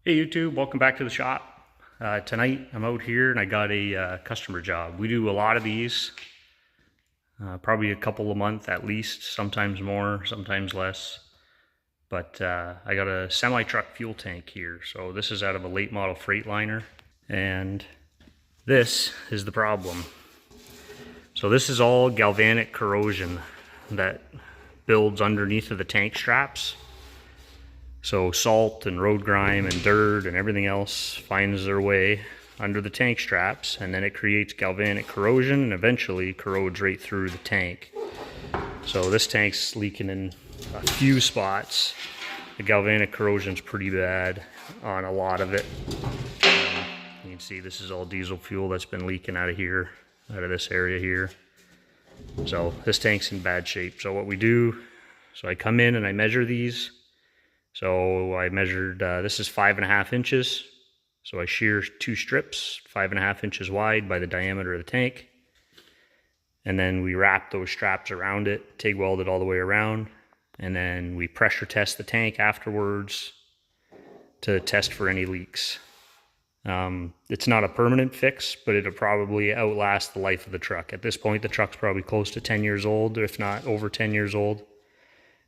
Hey YouTube, welcome back to the shop. Tonight I'm out here and I got a customer job. We do a lot of these, probably a couple a month at least, sometimes more, sometimes less. But I got a semi-truck fuel tank here. So this is out of a late model Freightliner. And this is the problem. So this is all galvanic corrosion that builds underneath of the tank straps. So salt and road grime and dirt and everything else finds their way under the tank straps, and then it creates galvanic corrosion and eventually corrodes right through the tank. So this tank's leaking in a few spots. The galvanic corrosion's pretty bad on a lot of it. You can see this is all diesel fuel that's been leaking out of here, out of this area here. So this tank's in bad shape. So what we do, so I come in and I measure these. So I measured, this is 5.5 inches. So I shear 2 strips, 5.5 inches wide by the diameter of the tank. And then we wrap those straps around it, TIG weld it all the way around. And then we pressure test the tank afterwards to test for any leaks. It's not a permanent fix, but it'll probably outlast the life of the truck. At this point, the truck's probably close to 10 years old, if not over 10 years old.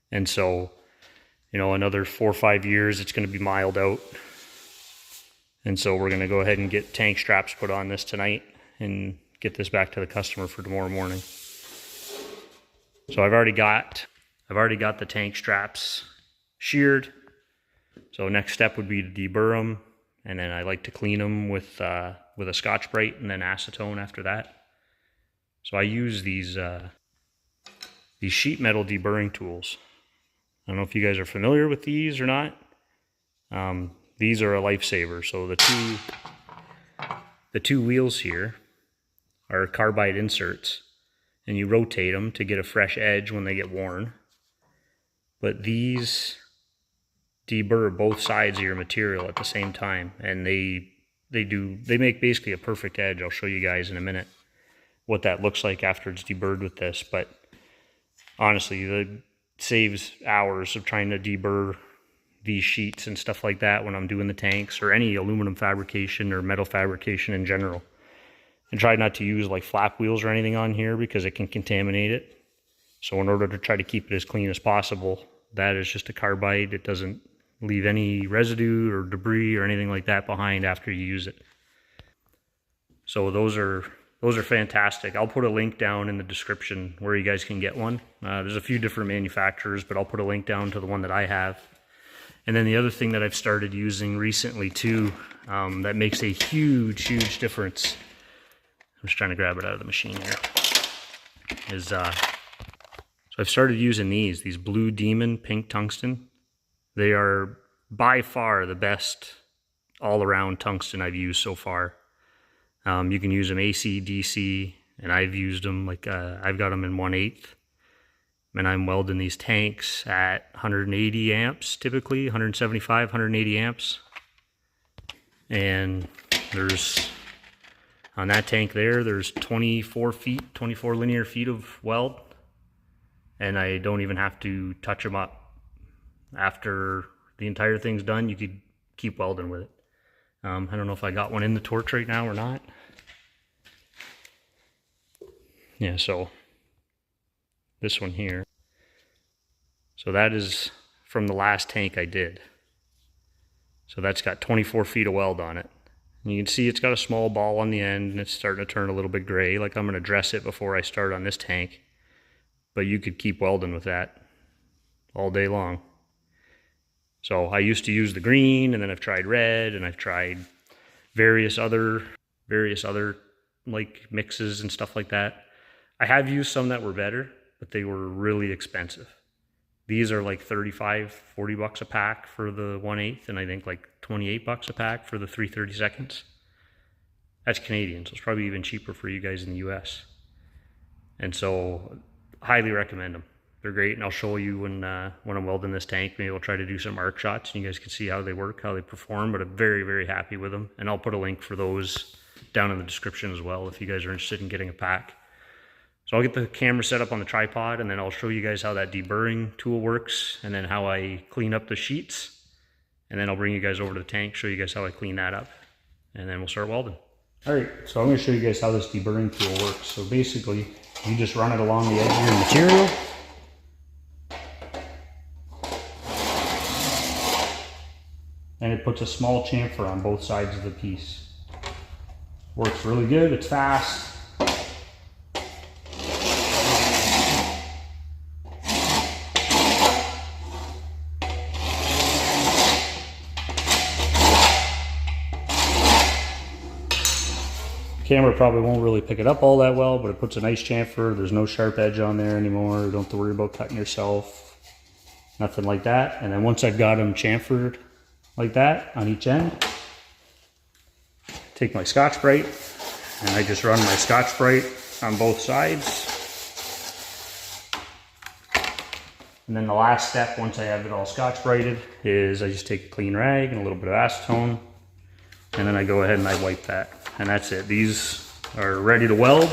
And so, you know, another 4 or 5 years, it's going to be miled out. And so we're going to go ahead and get tank straps put on this tonight and get this back to the customer for tomorrow morning. So I've already got the tank straps sheared. So next step would be to deburr them, and then I like to clean them with a Scotch-Brite and then acetone after that. So I use these sheet metal deburring tools. I don't know if you guys are familiar with these or not. These are a lifesaver. So the two wheels here are carbide inserts, and you rotate them to get a fresh edge when they get worn. But these deburr both sides of your material at the same time, and they make basically a perfect edge. I'll show you guys in a minute what that looks like after it's deburred with this. But honestly, it saves hours of trying to deburr these sheets and stuff like that when I'm doing the tanks or any aluminum fabrication or metal fabrication in general. And try not to use like flap wheels or anything on here because it can contaminate it. So in order to try to keep it as clean as possible, that is just a carbide. It doesn't leave any residue or debris or anything like that behind after you use it. So those are fantastic. I'll put a link down in the description where you guys can get one. There's a few different manufacturers, but I'll put a link down to the one that I have. And then the other thing that I've started using recently too, that makes a huge, huge difference. I'm just trying to grab it out of the machine here. So I've started using these Blue Demon Pink Tungsten. They are by far the best all-around tungsten I've used so far. You can use them AC, DC, and I've used them like I've got them in 1/8, and I'm welding these tanks at 180 amps, typically 175, 180 amps. And there's on that tank there's 24 linear feet of weld, and I don't even have to touch them up. After the entire thing's done, you could keep welding with it. I don't know if I got one in the torch right now or not. Yeah, so this one here. So that is from the last tank I did. So that's got 24 feet of weld on it. And you can see it's got a small ball on the end and it's starting to turn a little bit gray. Like I'm going to dress it before I start on this tank. But you could keep welding with that all day long. So I used to use the green, and then I've tried red, and I've tried various other like mixes and stuff like that. I have used some that were better, but they were really expensive. These are like 35, 40 bucks a pack for the 1/8, and I think like 28 bucks a pack for the 3/32. That's Canadian, so it's probably even cheaper for you guys in the US. And so highly recommend them. They're great, and I'll show you when I'm welding this tank. Maybe we'll try to do some arc shots, and you guys can see how they work, how they perform, but I'm very, very happy with them. And I'll put a link for those down in the description as well if you guys are interested in getting a pack. So I'll get the camera set up on the tripod, and then I'll show you guys how that deburring tool works, and then how I clean up the sheets. and then I'll bring you guys over to the tank, show you guys how I clean that up, and then we'll start welding. All right, so I'm going to show you guys how this deburring tool works. So basically, you just run it along the edge of your material. And it puts a small chamfer on both sides of the piece. Works really good, it's fast. Camera probably won't really pick it up all that well, but it puts a nice chamfer. There's no sharp edge on there anymore. You don't have to worry about cutting yourself. Nothing like that. And then once I've got them chamfered like that on each end, take my Scotch-Brite and I just run my Scotch-Brite on both sides. And then the last step, once I have it all Scotch-Brited, is I just take a clean rag and a little bit of acetone, and then I go ahead and I wipe that. And that's it. These are ready to weld.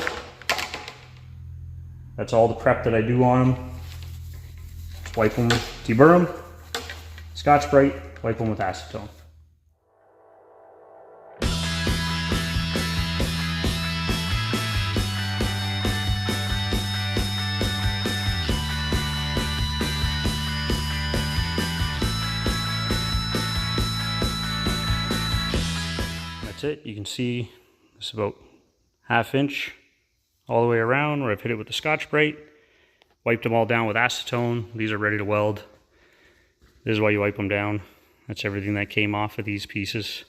That's all the prep that I do on them. Just wipe them, deburr them, Scotch-Brite, wipe them with acetone. That's it. You can see this is about 1/2 inch all the way around where I've hit it with the Scotch-Brite. Wiped them all down with acetone. These are ready to weld. This is why you wipe them down. That's everything that came off of these pieces.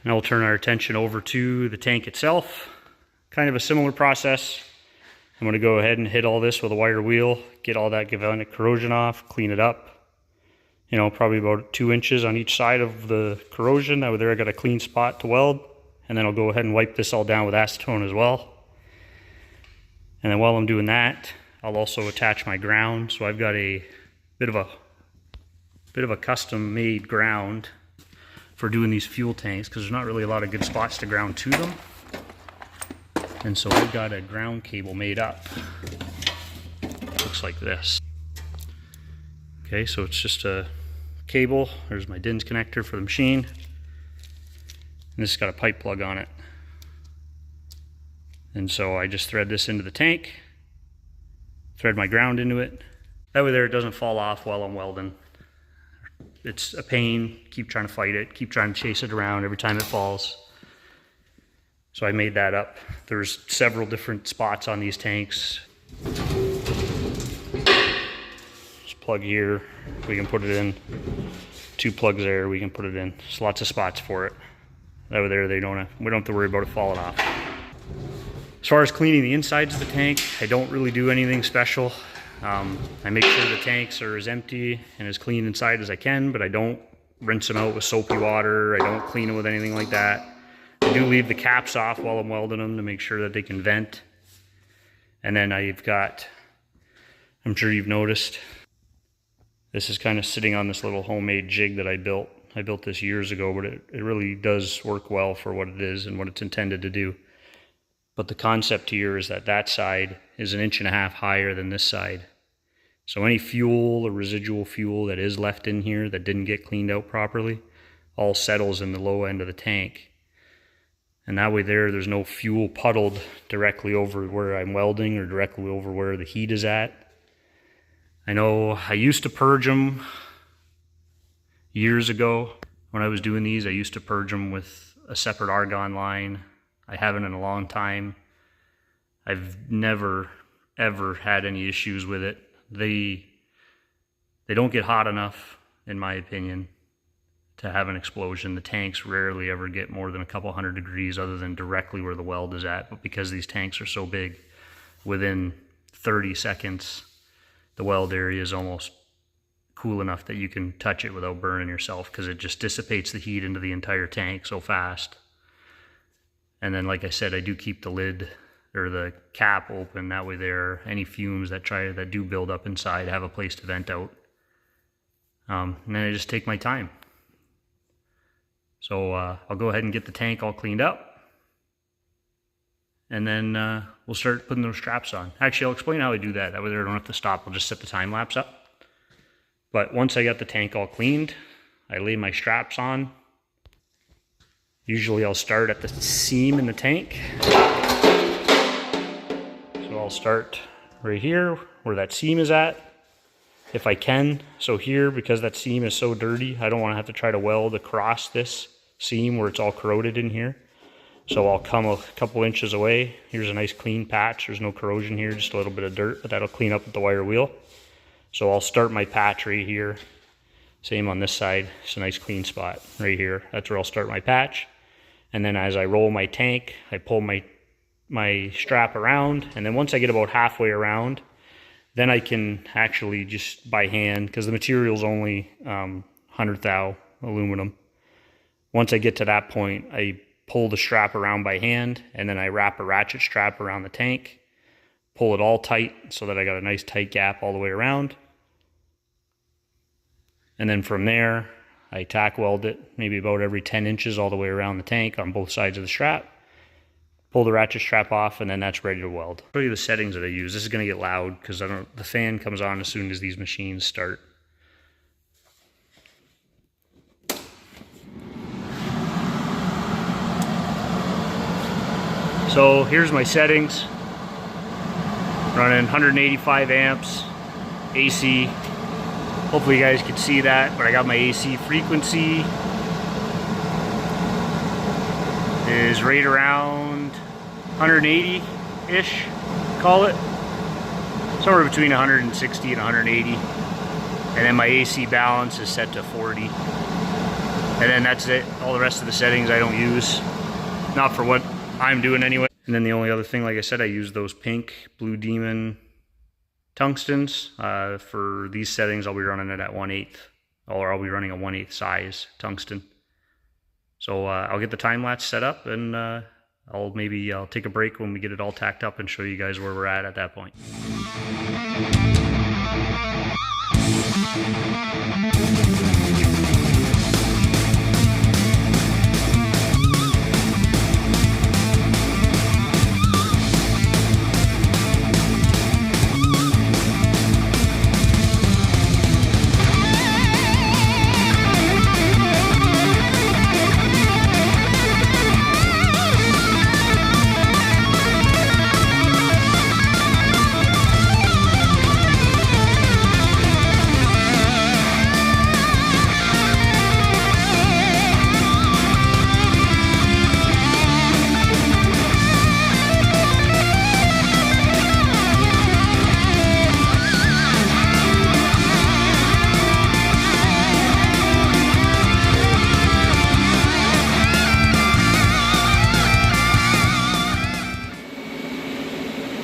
Now we'll turn our attention over to the tank itself. Kind of a similar process. I'm going to go ahead and hit all this with a wire wheel, get all that galvanic corrosion off, clean it up. You know, probably about 2 inches on each side of the corrosion. That way there I got a clean spot to weld. And then I'll go ahead and wipe this all down with acetone as well. And then while I'm doing that, I'll also attach my ground. So I've got a bit of a custom made ground for doing these fuel tanks, because there's not really a lot of good spots to ground to them. And so I've got a ground cable made up. It looks like this. Okay, so it's just a cable. There's my DINS connector for the machine. And this has got a pipe plug on it. And so I just thread this into the tank, thread my ground into it. That way there it doesn't fall off while I'm welding. It's a pain, keep trying to fight it, keep trying to chase it around every time it falls. So I made that up. There's several different spots on these tanks. Plug here, we can put it in. 2 plugs there, we can put it in. There's lots of spots for it. That way there, we don't have to worry about it falling off. As far as cleaning the insides of the tank, I don't really do anything special. I make sure the tanks are as empty and as clean inside as I can, but I don't rinse them out with soapy water. I don't clean them with anything like that. I do leave the caps off while I'm welding them to make sure that they can vent. And then I've got, I'm sure you've noticed, this is kind of sitting on this little homemade jig that I built. I built this years ago, but it really does work well for what it is and what it's intended to do. But the concept here is that that side is 1.5 inches higher than this side. So any fuel or residual fuel that is left in here that didn't get cleaned out properly all settles in the low end of the tank. And that way there's no fuel puddled directly over where I'm welding or directly over where the heat is at. I know I used to purge them years ago. When I was doing these, I used to purge them with a separate argon line. I haven't in a long time. I've never, ever had any issues with it. They don't get hot enough, in my opinion, to have an explosion. The tanks rarely ever get more than a couple hundred degrees other than directly where the weld is at. But because these tanks are so big, within 30 seconds, the weld area is almost cool enough that you can touch it without burning yourself, because it just dissipates the heat into the entire tank so fast. And then, like I said, I do keep the lid or the cap open. That way there, any fumes that do build up inside have a place to vent out. And then I just take my time. So I'll go ahead and get the tank all cleaned up. And then we'll start putting those straps on. Actually, I'll explain how I do that. That way I don't have to stop. I'll just set the time lapse up. But once I got the tank all cleaned, I lay my straps on. Usually I'll start at the seam in the tank. So I'll start right here where that seam is at, if I can. So here, because that seam is so dirty, I don't want to have to try to weld across this seam where it's all corroded in here. So I'll come a couple inches away. Here's a nice clean patch. There's no corrosion here, just a little bit of dirt, but that'll clean up with the wire wheel. So I'll start my patch right here. Same on this side. It's a nice clean spot right here. That's where I'll start my patch. And then as I roll my tank, I pull my strap around. And then once I get about halfway around, then I can actually just by hand, because the material's only 100 thou aluminum. Once I get to that point, I pull the strap around by hand, and then I wrap a ratchet strap around the tank, pull it all tight so that I got a nice tight gap all the way around. And then from there, I tack weld it maybe about every 10 inches all the way around the tank on both sides of the strap. Pull the ratchet strap off, and then that's ready to weld. I'll show you the settings that I use. This is going to get loud because the fan comes on as soon as these machines start. So here's my settings. Running 185 amps, AC. Hopefully you guys can see that, but I got my AC frequency is right around 180-ish, call it. Somewhere between 160 and 180. And then my AC balance is set to 40. And then that's it. All the rest of the settings I don't use. Not for what I'm doing anyway. And then the only other thing, like I said, I use those pink Blue Demon tungstens. For these settings, I'll be running it at 1/8, or I'll be running a 1/8 size tungsten. So I'll get the time lapse set up, and I'll take a break when we get it all tacked up and show you guys where we're at that point.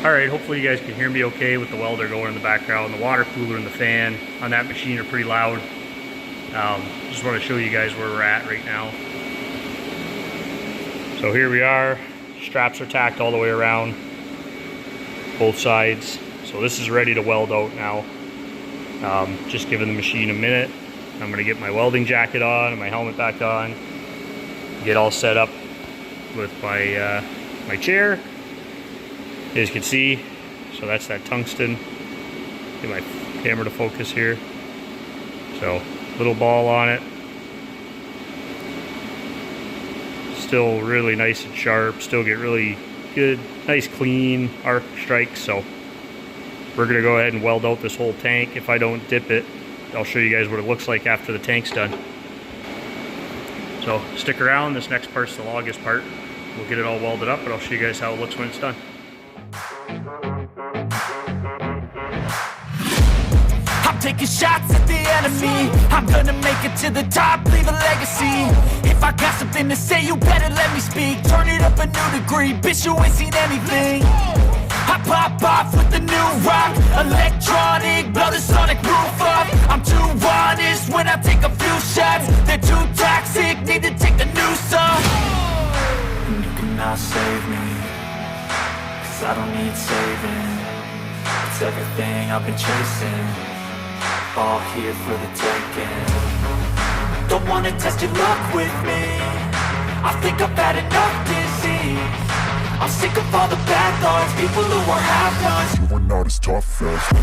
Alright, hopefully you guys can hear me okay with the welder going in the background. The water cooler and the fan on that machine are pretty loud. Just want to show you guys where we're at right now. So here we are. Straps are tacked all the way around, both sides. So this is ready to weld out now. Just giving the machine a minute. I'm going to get my welding jacket on and my helmet back on. Get all set up with my, my chair. As you can see, so that's that tungsten. Get my camera to focus here. So, little ball on it. Still really nice and sharp. Still get really good, nice clean arc strikes. So, we're gonna go ahead and weld out this whole tank. If I don't dip it, I'll show you guys what it looks like after the tank's done. So, stick around. This next part's the longest part. We'll get it all welded up, but I'll show you guys how it looks when it's done. I'm taking shots at the enemy. I'm gonna make it to the top, leave a legacy. If I got something to say, you better let me speak. Turn it up a new degree, bitch, you ain't seen anything. I pop off with the new rock, electronic, blow the sonic roof up. I'm too honest when I take a few shots. They're too toxic, need to take the noose off. And you cannot save me, I don't need saving. It's everything I've been chasing, all here for the taking. Don't wanna test your luck with me, I think I've had enough disease. I'm sick of all the bad thoughts, people who are half-nots. You were not as tough as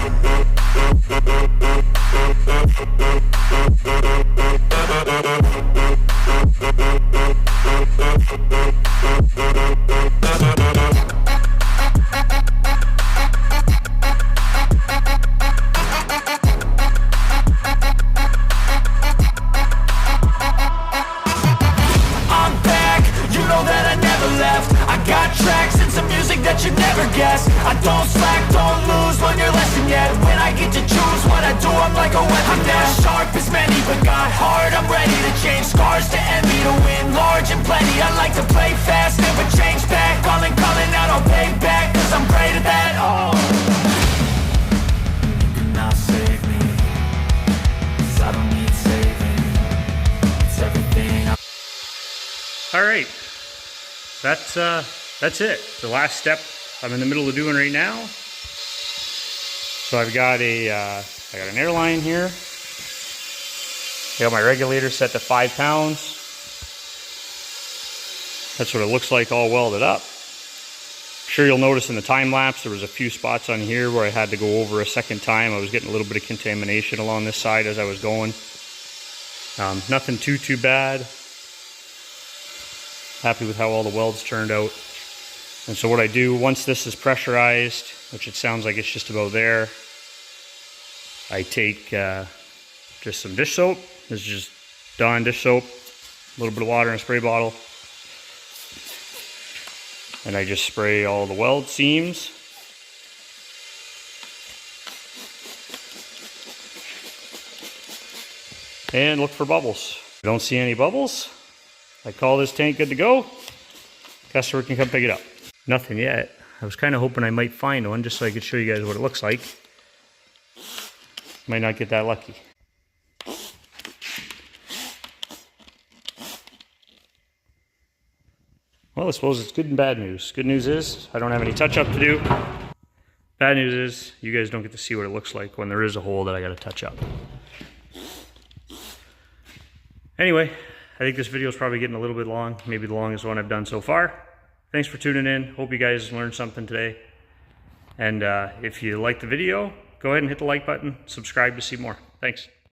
I'm back, you know that I never left. I got tracks and some music that you'd never guess. I don't slack, don't lose, learn your lesson yet. When I get to choose what I do, I'm like a weapon. I'm not sharp as many, but got hard, I'm ready to change. Scars to envy, to win large and plenty. I like to play fast, never change back. Calling out, I'll pay back, cause I'm great at that. Oh, you cannot save me, cause I don't need saving. It's everything I All right, that's it. The last step I'm in the middle of doing right now. So I've got I got an airline here. I got my regulator set to 5 pounds. That's what it looks like all welded up. Sure, you'll notice in the time lapse there was a few spots on here where I had to go over a second time. I was getting a little bit of contamination along this side as I was going. Nothing too bad. Happy with how all the welds turned out. And so what I do, once this is pressurized, which it sounds like it's just about there, I take just some dish soap. This is just Dawn dish soap, a little bit of water in a spray bottle. And I just spray all the weld seams. And look for bubbles. If you don't see any bubbles, I call this tank good to go. Customer can come pick it up. Nothing yet. I was kind of hoping I might find one just so I could show you guys what it looks like. Might not get that lucky. Well, I suppose it's good and bad news. Good news is I don't have any touch up to do. Bad news is you guys don't get to see what it looks like when there is a hole that I got to touch up. Anyway, I think this video is probably getting a little bit long, maybe the longest one I've done so far. Thanks for tuning in. Hope you guys learned something today. And if you liked the video, go ahead and hit the like button, subscribe to see more. Thanks.